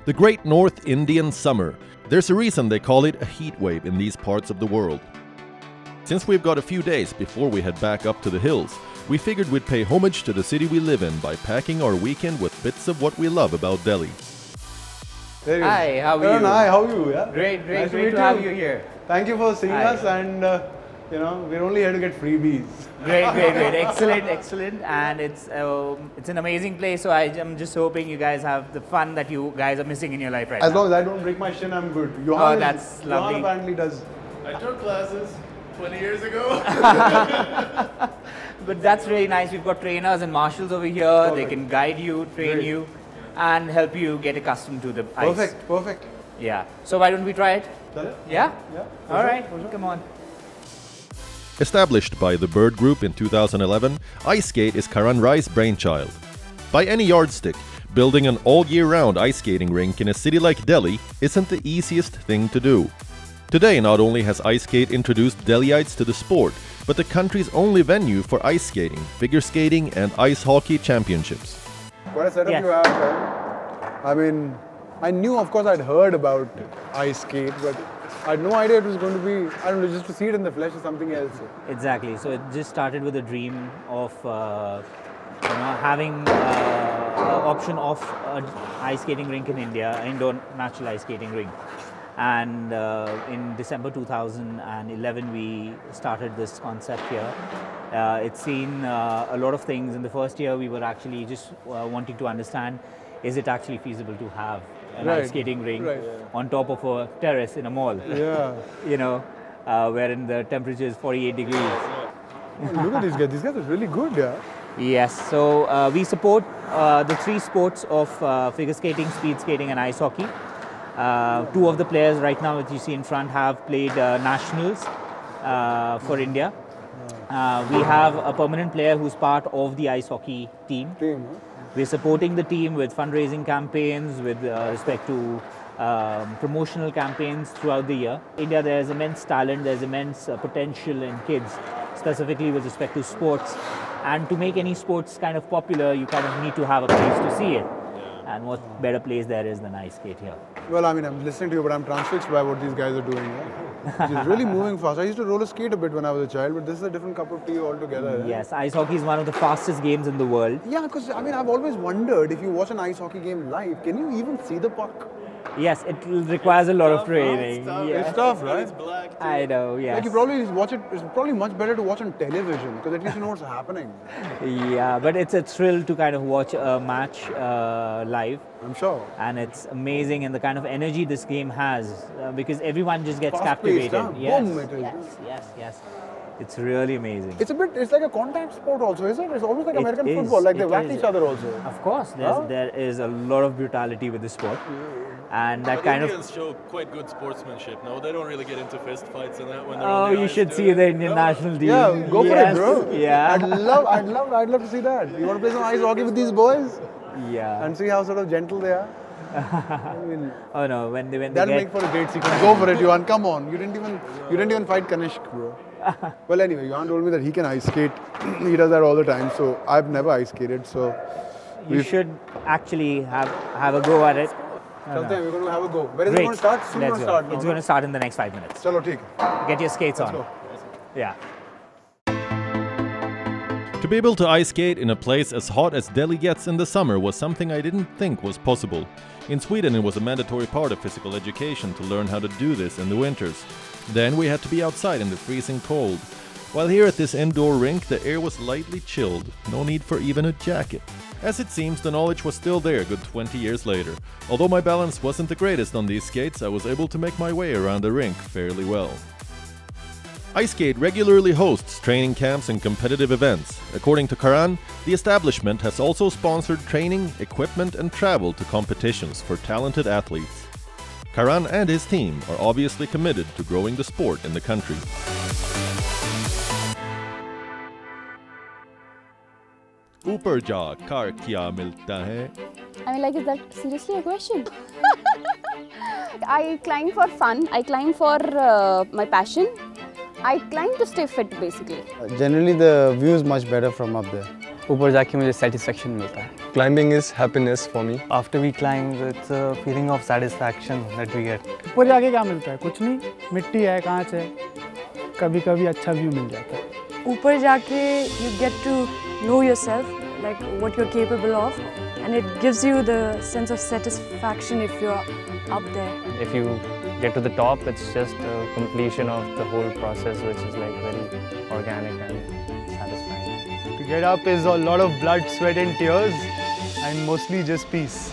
The Great North Indian Summer. There's a reason they call it a heat wave in these parts of the world. Since we've got a few days before we head back up to the hills, we figured we'd pay homage to the city we live in by packing our weekend with bits of what we love about Delhi. Hi, how are you? Hi, how are you? Yeah? Great Nice to have you here. Thank you for seeing Hi. us, and we're only here to get freebies. Great, excellent. And it's an amazing place. So I'm just hoping you guys have the fun that you guys are missing in your life right now. As long as I don't break my shin, I'm good. That's lovely. Johan apparently does. I took classes 20 years ago. But that's really nice. We've got trainers and marshals over here. Perfect. They can guide you, train you, and help you get accustomed to the ice. Perfect. Yeah. So why don't we try it? Yeah? Yeah. All right. Come on. Established by the Bird Group in 2011, ice skate is Karan Rai's brainchild. By any yardstick, building an all-year-round ice skating rink in a city like Delhi isn't the easiest thing to do. Today, not only has ice skate introduced Delhiites to the sport, but the country's only venue for ice skating, figure skating, and ice hockey championships. What a setup Yes. you have, man. I mean, I knew, of course, I'd heard about ice skate, but I had no idea it was going to be, I don't know, just to see it in the flesh is something else. Exactly. So it just started with a dream of having an option of an ice skating rink in India, an indoor natural ice skating rink. And in December 2011, we started this concept here. It's seen a lot of things. In the first year, we were actually just wanting to understand, is it actually feasible to have an ice skating rink on top of a terrace in a mall? Yeah. Wherein the temperature is 48 degrees. Look at these guys. These guys are really good, yeah. Yes, so we support the three sports of figure skating, speed skating and ice hockey. Two of the players right now that you see in front have played nationals for India. We have a permanent player who's part of the ice hockey team. We're supporting the team with fundraising campaigns, with respect to promotional campaigns throughout the year. India, there's immense talent, there's immense potential in kids, specifically with respect to sports. And to make any sports kind of popular, you kind of need to have a place to see it. And what better place there is than ice skate here. Well, I mean, I'm listening to you, but I'm transfixed by what these guys are doing. Yeah? It's really moving fast. I used to roller skate a bit when I was a child, but this is a different cup of tea altogether. Yeah? Yes, ice hockey is one of the fastest games in the world. Yeah, because I mean, I've always wondered, if you watch an ice hockey game live, can you even see the puck? Yes, it requires a lot of training. It's tough, right? It's black too. I know, yes. Like you probably watch it, it's probably much better to watch on television, because at least you know what's happening. Yeah, but it's a thrill to kind of watch a match live. I'm sure. And it's amazing, and the kind of energy this game has, because everyone just gets Fast-paced, captivated. huh? Yes, Boom, it is. yes. It's really amazing. It's like a contact sport also, isn't it? It's almost like It American is, football, like they it whack is. each other also. Of course, there is a lot of brutality with the sport. And that But kind Indians of... show quite good sportsmanship. No, they don't really get into fist fights and that when they're Oh, on the you ice, should do see they? the Indian No? national team. Yeah, go for it, bro. Yeah. I'd love to see that. You want to play some ice hockey with these boys Yeah. and see how sort of gentle they are? I mean, Oh no, when they that'll get... make for a great sequence. Go for it, Johan. Come on. You didn't even fight Kanishk, bro. Well, anyway, Johan told me that he can ice skate. He does that all the time. So I've never ice skated. So You should actually have a go at it. we're going to have a go. Where is it Great. going to start? Soon Let's going to go. start now. It's going to start in the next 5 minutes. Chalo, theek. Get your skates on. go. Yeah. To be able to ice skate in a place as hot as Delhi gets in the summer was something I didn't think was possible. In Sweden, it was a mandatory part of physical education to learn how to do this in the winters. Then we had to be outside in the freezing cold. While here at this indoor rink, the air was lightly chilled, no need for even a jacket. As it seems, the knowledge was still there a good 20 years later. Although my balance wasn't the greatest on these skates, I was able to make my way around the rink fairly well. Ice Skate regularly hosts training camps and competitive events. According to Karan, the establishment has also sponsored training, equipment and travel to competitions for talented athletes. Karan and his team are obviously committed to growing the sport in the country. ऊपर जा कर क्या मिलता है? I mean, like, is that seriously a question? I climb for fun. I climb for my passion. I climb to stay fit, basically. Generally, the view is much better from up there. ऊपर जाके मुझे satisfaction मिलता है. Climbing is happiness for me. After we climb, it's a feeling of satisfaction that we get. ऊपर जाके क्या मिलता है? कुछ नहीं, मिट्टी है, कांच है, कभी-कभी अच्छा व्यू मिल जाता है। ऊपर जाके you get to know yourself, like what you're capable of, and it gives you the sense of satisfaction if you're up there. If you get to the top, it's just a completion of the whole process, which is like very organic and satisfying. To get up is a lot of blood, sweat and tears, and mostly just peace.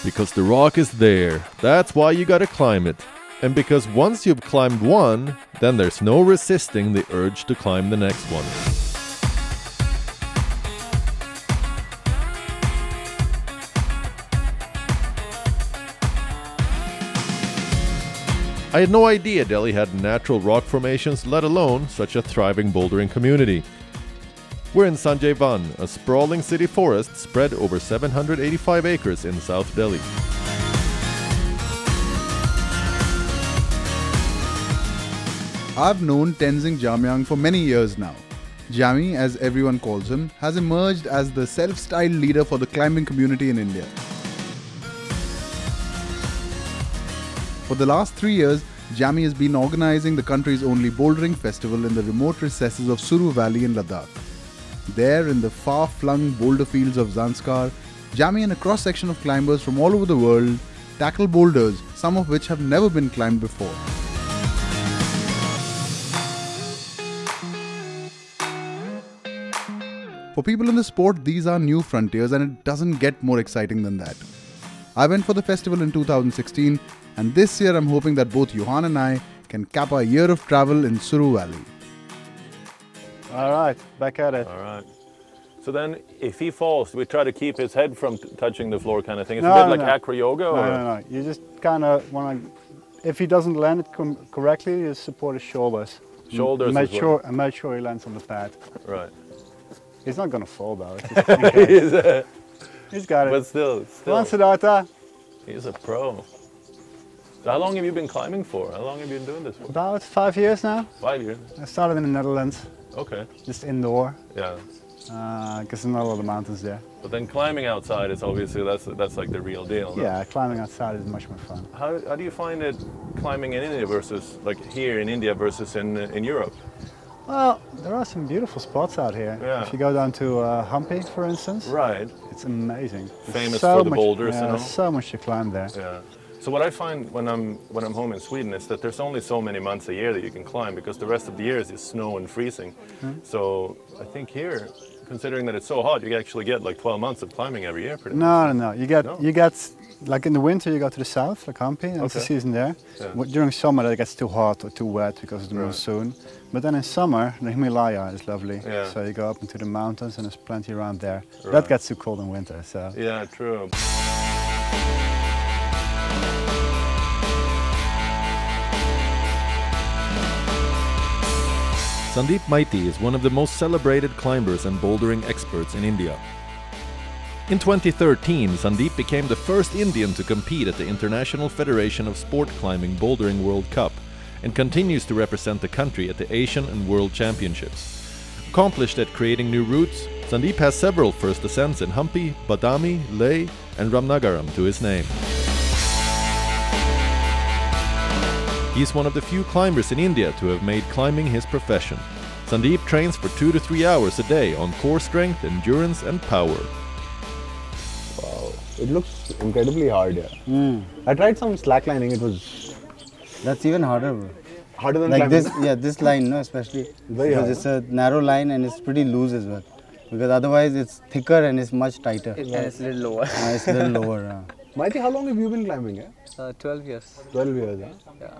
Because the rock is there, that's why you gotta climb it. And because once you've climbed one, then there's no resisting the urge to climb the next one. I had no idea Delhi had natural rock formations, let alone such a thriving bouldering community. We're in Sanjay Van, a sprawling city forest spread over 785 acres in South Delhi. I've known Tenzing Jamyang for many years now. Jammy, as everyone calls him, has emerged as the self-styled leader for the climbing community in India. For the last 3 years, Jammy has been organizing the country's only bouldering festival in the remote recesses of Suru Valley in Ladakh. There, in the far-flung boulder fields of Zanskar, Jammy and a cross-section of climbers from all over the world tackle boulders, some of which have never been climbed before. For people in the sport, these are new frontiers and it doesn't get more exciting than that. I went for the festival in 2016 and this year I'm hoping that both Johan and I can cap our year of travel in Suru Valley. Alright, back at it. Alright. So then, if he falls, we try to keep his head from touching the floor kind of thing? It's No, a bit no, like no. acro yoga? Or? No. You just kind of want to, if he doesn't land it correctly, you support his shoulders. Shoulders Make as well. sure he lands on the pad. Right. He's not going to fall though. It's he's got it. But still. Come on, Siddhartha. He's a pro. So how long have you been climbing for? How long have you been doing this for? About 5 years now. 5 years? I started in the Netherlands. Okay. Just indoor. Yeah. Because there's not a lot of mountains there. But then climbing outside is obviously, that's like the real deal. No? Yeah, climbing outside is much more fun. How do you find it climbing in India versus, like here in India versus in Europe? Well, there are some beautiful spots out here. Yeah. If you go down to Hampi, for instance. Right. It's amazing. Famous so for the much, boulders, yeah, you know? there's so much to climb there. Yeah. So what I find when I'm home in Sweden is that there's only so many months a year that you can climb because the rest of the year is just snow and freezing. So I think here, considering that it's so hot, you actually get like 12 months of climbing every year pretty much. No. You get like in the winter you go to the south, like Hampi, that's the season there. Yeah. During summer it gets too hot or too wet because of the monsoon. But then in summer the Himalaya is lovely. Yeah. So you go up into the mountains and there's plenty around there. Right. That gets too cold in winter. So. Yeah, true. Sandeep Maiti is one of the most celebrated climbers and bouldering experts in India. In 2013, Sandeep became the first Indian to compete at the International Federation of Sport Climbing Bouldering World Cup and continues to represent the country at the Asian and World Championships. Accomplished at creating new routes, Sandeep has several first ascents in Hampi, Badami, Leh and Ramnagaram to his name. He's one of the few climbers in India to have made climbing his profession. Sandeep trains for 2 to 3 hours a day on core strength, endurance and power. Wow, it looks incredibly hard here. I tried some slacklining, it was... That's even harder, bro. Harder than like climbing? this, yeah, this line, no, especially. Very because hard. it's a narrow line and it's pretty loose as well. Because otherwise it's thicker and it's much tighter. And it's a little lower. It's a little lower. Maiti, how long have you been climbing here? 12 years. 12 years, huh? Yeah.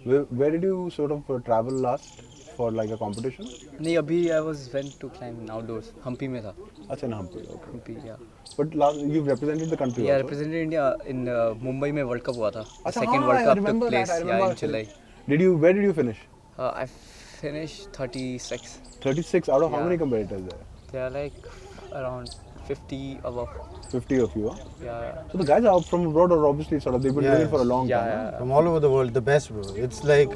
Where did you sort of travel last for like a competition? No, abhi I went to climb outdoors. Hampi mein tha. Achha, in Hampi, okay. Hampi, yeah. But last, you've represented the country Yeah, also? represented India in Mumbai mein World Cup hua tha. Achha, Second World Cup took place in July. Where did you finish? I finished 36. 36 out of how many competitors there? There are like around 50 above. 50 of you, huh? Yeah. So the guys are from abroad are obviously sort of, they've been doing it for a long time. Yeah. From all over the world, the best, bro. It's like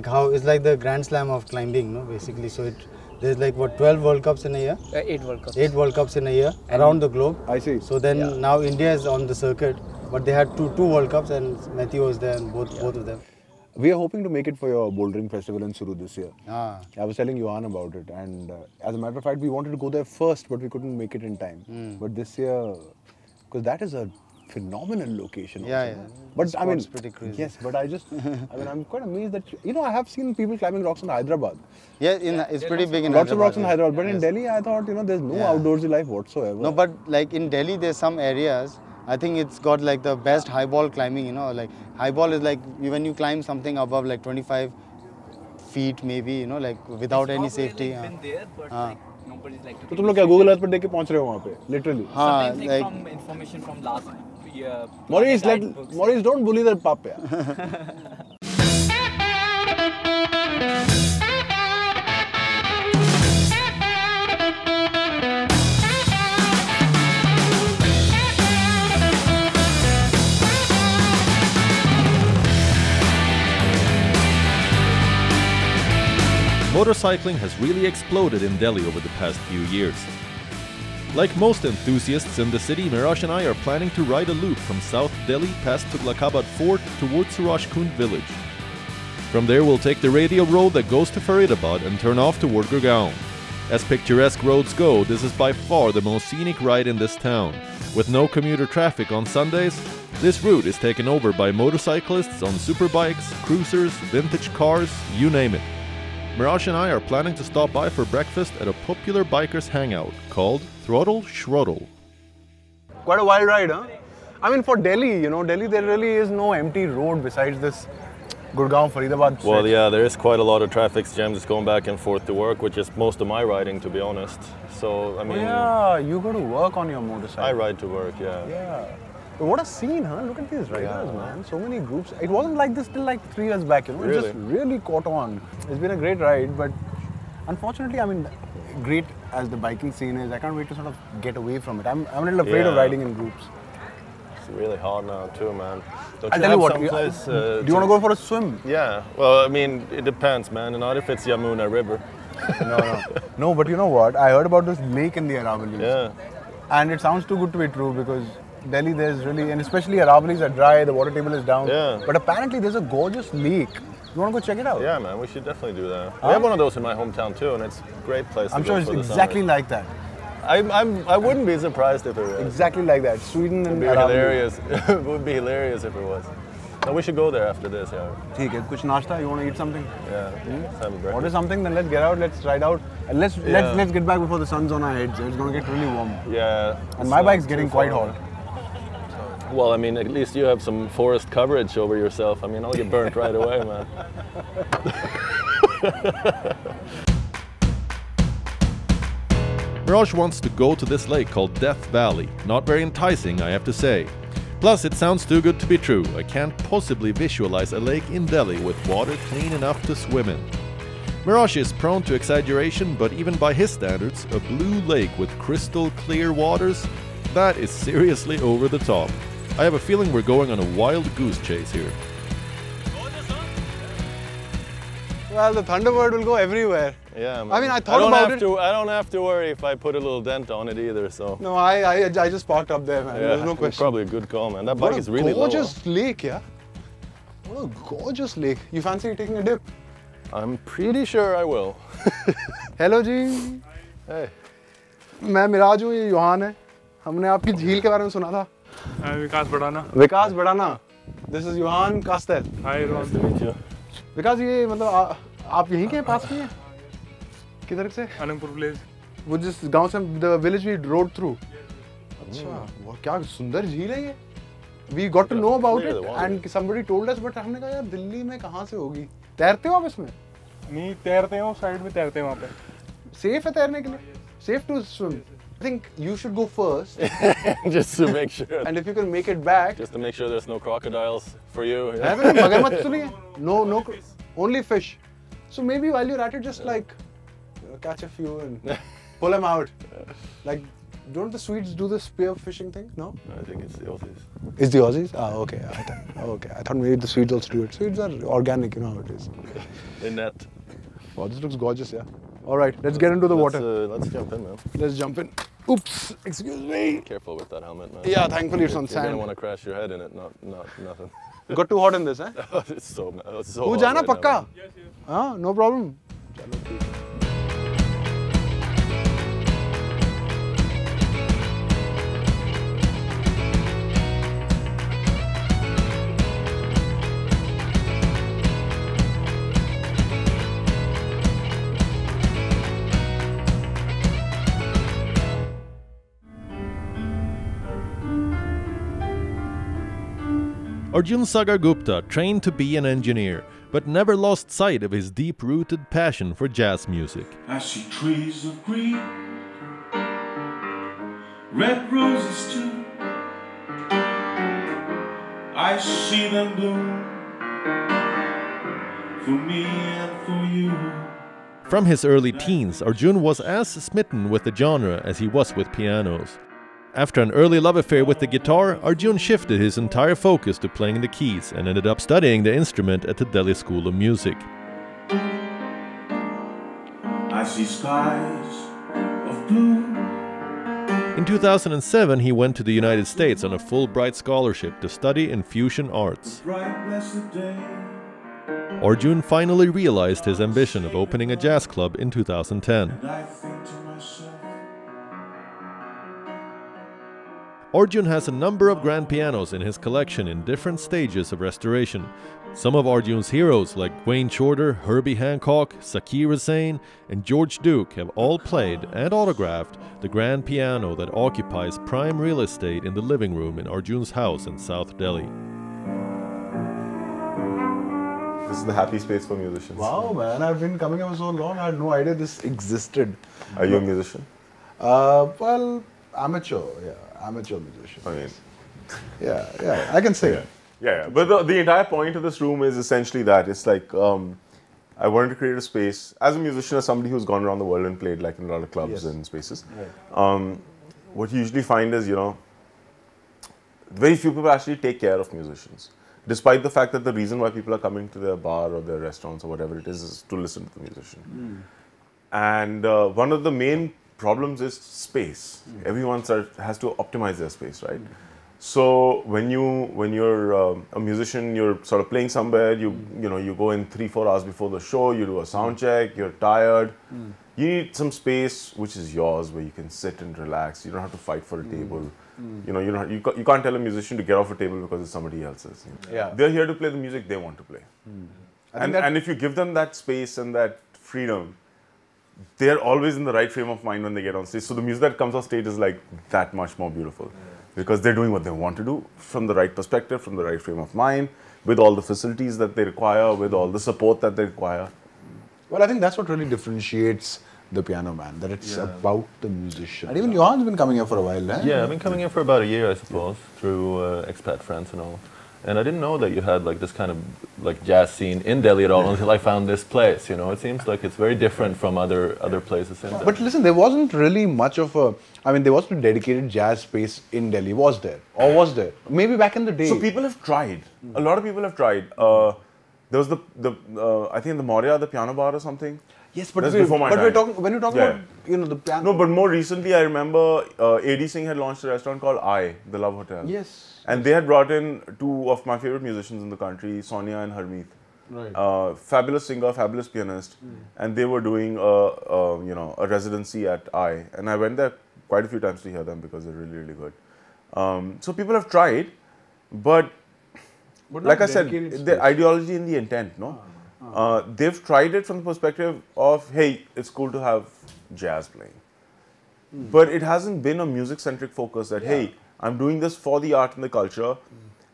how it's like the Grand Slam of climbing, no, basically. So There's like what 12 World Cups in a year? 8 World Cups. 8 World Cups in a year around the globe. I see. So then now India is on the circuit, but they had two World Cups and Matthew was there in both of them. We are hoping to make it for your bouldering festival in Suru this year. Ah. I was telling Johan about it, and as a matter of fact, we wanted to go there first, but we couldn't make it in time. But this year, because that is a phenomenal location. Yeah. But I mean, pretty crazy. yes, but I mean, I'm quite amazed that I have seen people climbing rocks in Hyderabad. Yeah, it's pretty big in Lots of Hyderabad, rocks in Hyderabad, but in Delhi, I thought there's no outdoorsy life whatsoever. No, but like in Delhi, there's some areas. I think it's got like the best highball climbing. Like highball is like when you climb something above like 25 feet, maybe. Like without any safety. Been there, but like nobody's like. तो तुम लोग क्या Google Earth पर देख के पहुंच रहे हो वहाँ पे? Literally. Sometimes like from information from last year. Maurice, don't bully the pup. Motorcycling has really exploded in Delhi over the past few years. Like most enthusiasts in the city, Miraj and I are planning to ride a loop from South Delhi past Tughlakabad Fort towards Surajkund village. From there we'll take the radial road that goes to Faridabad and turn off toward Gurgaon. As picturesque roads go, this is by far the most scenic ride in this town. With no commuter traffic on Sundays, this route is taken over by motorcyclists on superbikes, cruisers, vintage cars, you name it. Miraj and I are planning to stop by for breakfast at a popular bikers hangout called Throttle Shroddle. Quite a wild ride, huh? I mean, for Delhi, Delhi, there really is no empty road besides this Gurgaon, Faridabad stretch. Well, yeah, there is quite a lot of traffic jams going back and forth to work, which is most of my riding, to be honest. So, I mean... yeah, you go to work on your motorcycle. I ride to work, yeah. Yeah. But what a scene, huh? Look at these riders, man. So many groups. It wasn't like this till like 3 years back, Really? It just really caught on. It's been a great ride, but unfortunately, I mean, great as the biking scene is, I can't wait to sort of get away from it. I'm a little afraid of riding in groups. It's really hot now too, man. Don't I'll tell you what, do you want to go for a swim? Yeah, well, I mean, it depends, man. Not if it's Yamuna River. No, but you know what? I heard about this lake in the Aravallis. Yeah. And it sounds too good to be true because Delhi, there's really, and especially Aravallis are dry, the water table is down. Yeah. But apparently there's a gorgeous lake. You want to go check it out? Yeah, man, we should definitely do that. We have one of those in my hometown too, and it's a great place to I'm go sure it's for the exactly summer. like that. I wouldn't be surprised if it was. Exactly like that. Sweden and Hilarious. It would be hilarious if it was. No, we should go there after this, yeah. Okay, kuch nashta? You want to eat something? Yeah, let's have a breakfast. Order something, then let's get out, let's ride out. And let's get back before the sun's on our heads. It's going to get really warm. Yeah. And my bike's getting quite hot. Well, I mean, at least you have some forest coverage over yourself. I mean, I'll get burnt right away, man. Miraj wants to go to this lake called Death Valley. Not very enticing, I have to say. Plus, it sounds too good to be true. I can't possibly visualize a lake in Delhi with water clean enough to swim in. Miraj is prone to exaggeration, but even by his standards, a blue lake with crystal clear waters, that is seriously over the top. I have a feeling we're going on a wild goose chase here. Well, the Thunderbird will go everywhere. Yeah, man. I mean, I thought about it. I don't have to worry if I put a little dent on it either, so... No, I just parked up there, man. Yeah, There's no question. Probably a good call, man. That bike is really low. What a gorgeous lake, yeah. What a gorgeous lake. You fancy taking a dip? I'm pretty sure I will. Hello, ji. Hey. मैं मिराज हूँ, ये योहान है. हमने आपकी झील के बारे में सुना था. विकास बढ़ाना. विकास बढ़ाना. This is Johan Kastel. Hi, Nice to meet you. विकास ये मतलब आप यहीं के पास में हैं? किधर से? अनंतपुर विलेज. वो जिस गांव से the village we rode through. अच्छा, वो क्या सुंदर झील है ये. We got to know about it and somebody told us, but हमने कहा यार दिल्ली में कहाँ से होगी? तैरते हो आप इसमें? नहीं तैरते हो, साइड में तैरते हैं वहाँ पे. Safe है तैरने के लिए? Safe to swim? I think you should go first. Just to make sure. And if you can make it back. Just to make sure there's no crocodiles for you. Yeah. मगरमच्छ तो नहीं है? No, only fish. So maybe while you're at it, just like catch a few and pull them out. Like, don't the Swedes do the spear fishing thing? No? I think it's the Aussies. It's the Aussies? Ah, okay. I thought maybe the Swedes also do it. Swedes are organic, you know how it is. In net. Wow, this looks gorgeous, yeah. All right, let's get into the water. Let's jump in, man. Let's jump in. Oops, excuse me. Careful with that helmet, man. Yeah, thankfully it's on You're sand. gonna want to crash your head in it, not nothing. It got too hot in this, eh? It's so Tu hot jana right pakka? now. Yes, yes. Ah, no problem. Chalo, theek. Arjun Sagar Gupta trained to be an engineer, but never lost sight of his deep-rooted passion for jazz music. I see trees of green, red roses too. I see them bloom for me and for you. From his early teens, Arjun was as smitten with the genre as he was with pianos. After an early love affair with the guitar, Arjun shifted his entire focus to playing the keys and ended up studying the instrument at the Delhi School of Music. I see skies of blue. In 2007, he went to the United States on a Fulbright scholarship to study in fusion arts. Bright blessed day. Arjun finally realized his ambition of opening a jazz club in 2010. And I think to myself, Arjun has a number of grand pianos in his collection in different stages of restoration. Some of Arjun's heroes like Wayne Shorter, Herbie Hancock, Zakir Hussain and George Duke have all played and autographed the grand piano that occupies prime real estate in the living room in Arjun's house in South Delhi. This is the happy space for musicians. Wow, man, I've been coming here for so long, I had no idea this existed. Are you a musician? Well, amateur, yeah. Amateur musician. I mean, yeah, I can sing. Yeah. But the entire point of this room is essentially that. It's like, I wanted to create a space, as a musician, as somebody who's gone around the world and played like in a lot of clubs and spaces. Right. What you usually find is, very few people actually take care of musicians. Despite the fact that the reason why people are coming to their bar or their restaurants or whatever it is to listen to the musician. And one of the main problems is space. Everyone has to optimize their space, right? So when you're a musician, you're sort of playing somewhere. You go in 3-4 hours before the show. You do a sound check. You're tired. You need some space which is yours, where you can sit and relax. You don't have to fight for a table. You can't tell a musician to get off a table because it's somebody else's. Yeah. They're here to play the music they want to play. And if you give them that space and that freedom, they're always in the right frame of mind when they get on stage. So the music that comes on stage is like that much more beautiful because they're doing what they want to do from the right perspective, from the right frame of mind, with all the facilities that they require, with all the support that they require. Well, I think that's what really differentiates the piano man, that it's about the musician. And even Johan's been coming here for a while, eh? Yeah, I've been coming here for about a year, I suppose, through expat friends and all. And I didn't know that you had like this kind of like jazz scene in Delhi at all until I found this place. It seems like it's very different from other places in Delhi. But listen, there wasn't really much of a, there wasn't a dedicated jazz space in Delhi, was there? Or was there? Maybe back in the day. So people have tried. A lot of people have tried. There was I think in the Maurya, the piano bar or something. Yes, but, we're talking, when you talk about, the piano. No, but more recently, I remember A.D. Singh had launched a restaurant called The Love Hotel. Yes. And they had brought in two of my favorite musicians in the country, Sonia and Harmeet. Right. Fabulous singer, fabulous pianist. And they were doing a residency at And I went there quite a few times to hear them because they're really, really good. So people have tried, but like I said, the ideology and the intent, no? They've tried it from the perspective of, hey, it's cool to have jazz playing. But it hasn't been a music-centric focus that, hey, I'm doing this for the art and the culture.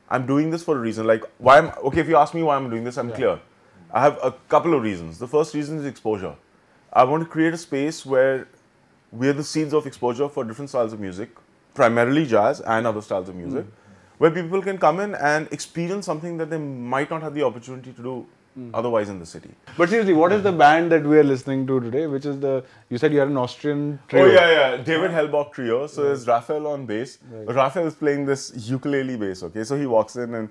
I'm doing this for a reason. Like, if you ask me why I'm doing this, I'm clear. I have a couple of reasons. The first reason is exposure. I want to create a space where we're the seeds of exposure for different styles of music, primarily jazz and other styles of music, where people can come in and experience something that they might not have the opportunity to do otherwise in the city. But seriously, what is the band that we are listening to today? Which is you said you are an Austrian trio. Oh yeah, David Hellbach trio. So there's Raphael on bass. Right. Raphael is playing this ukulele bass, okay? So he walks in and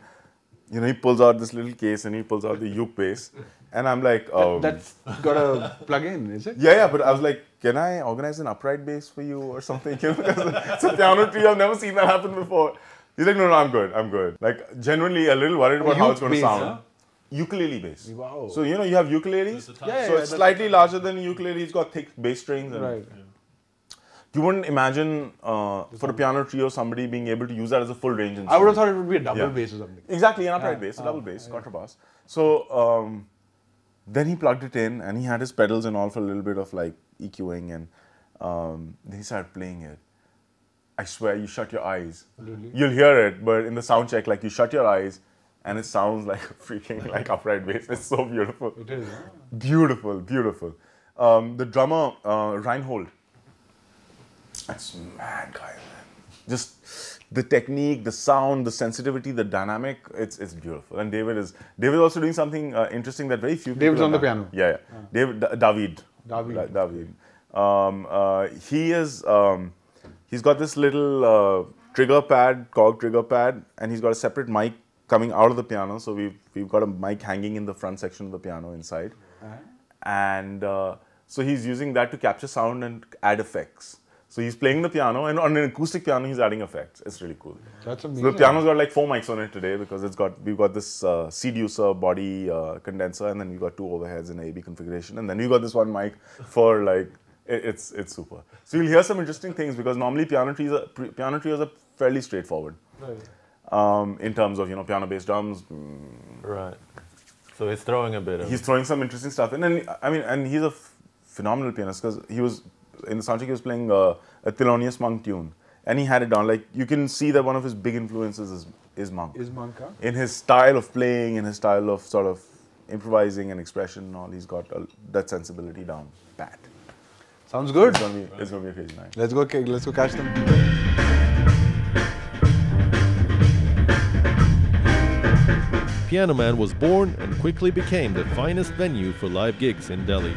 You know, he pulls out this little case and he pulls out the uke bass. And I'm like, That's got a plug-in, is it? Yeah, but I was like, can I organize an upright bass for you or something? You know, because it's a piano trio. I've never seen that happen before. He's like, no, I'm good. Like, genuinely a little worried about how it's going to sound. Huh? Ukulele bass. Wow. So, you know, you have ukuleles. So it's slightly larger than a ukulele. It's got thick bass strings. And right. You wouldn't imagine for a piano trio somebody being able to use that as a full range instrument. I would have thought it would be a double bass or something. Exactly, an upright bass, a double bass, contrabass. So then he plugged it in and he had his pedals and all for a little bit of like EQing, and then he started playing it. I swear, you shut your eyes. Really? You'll hear it, but in the sound check, like you shut your eyes and it sounds like a freaking like upright bass. It's so beautiful. It is. Huh? Beautiful, beautiful. The drummer, Reinhold, that's mad guy, man. Just the technique, the sound, the sensitivity, the dynamic, it's beautiful. And David's also doing something interesting that very few people David's on the done. piano. Yeah. David. He is, he's got this little trigger pad, Korg trigger pad, and he's got a separate mic coming out of the piano. So we've got a mic hanging in the front section of the piano inside. And so he's using that to capture sound and add effects. So he's playing the piano, and on an acoustic piano, he's adding effects. It's really cool. That's amazing. So the piano's got like 4 mics on it today because we've got this seducer body condenser, and then we've got 2 overheads in AB configuration, and then we've got this 1 mic for like, it's super. So you'll hear some interesting things because normally piano trios are fairly straightforward. Right. In terms of, you know, piano bass drums. Right. So he's throwing a bit of... He's throwing some interesting stuff in, and I mean, and he's a phenomenal pianist because he was, in the soundcheck he was playing a Thelonious Monk tune, and he had it down. Like, you can see that one of his big influences is Monk. Is Monk, huh? In his style of playing, in his style of sort of improvising and expression and all, he's got that sensibility down pat. Sounds good. It's gonna be a crazy night. Let's go catch them. Piano Man was born and quickly became the finest venue for live gigs in Delhi.